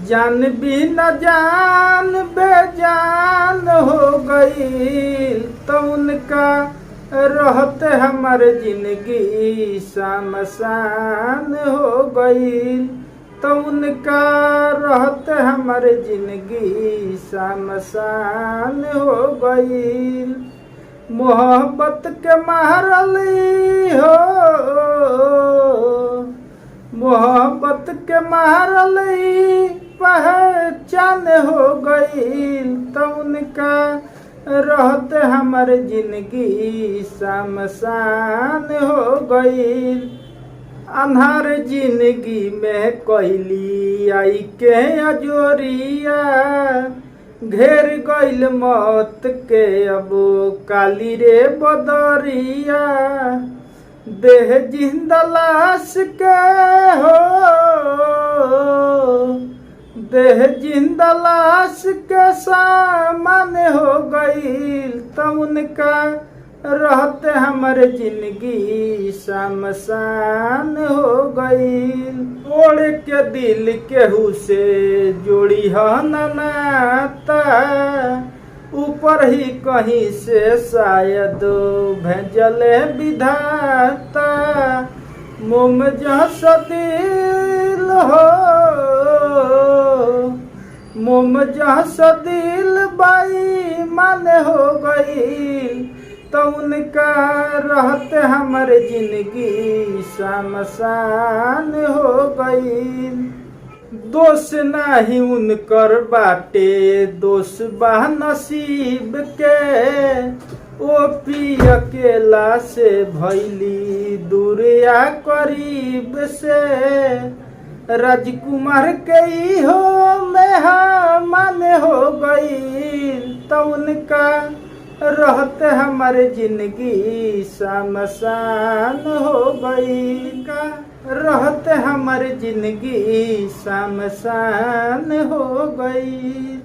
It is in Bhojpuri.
जान भी न जान बेजान हो गई, तो उनका रहते हमर जिंदगी शमशान हो गई, तो उनका रहते हमर जिंदगी शमशान हो गई। मोहब्बत के मारली हो, मोहब्बत के मारली पहचान हो गई, तो उनका रहते हमर जिंदगी शमशान हो गई। अन्हार जिंदगी में कैली आई के अजोरिया, घेर गइल मौत के अब काली रे बदरिया। देह जिंदा लाश के हो, देह जिंदा लाश के सामान हो गई, तो उनका रहते हमर जिंदगी शमशान हो गई। ओढ़ के दिल केहू से जोड़ी ह नाता, ऊपर ही कहीं से शायद भेजले विधाता। मोम जैसा दिल हो, मोम जैसा दिल बेईमान हो गई, तो उनका रहते हमर जिंदगी शमशान हो गई। दोष नाही उनकर बाटे, दोष बा नसीब के। ओ पी अकेला से भैली दूर या करीब से, राजकुमार के हो मेहमान हो गई, तो उनका रहते हमर जिंदगी शमशान हो गई। का रहते हमर जिंदगी शमशान हो गई।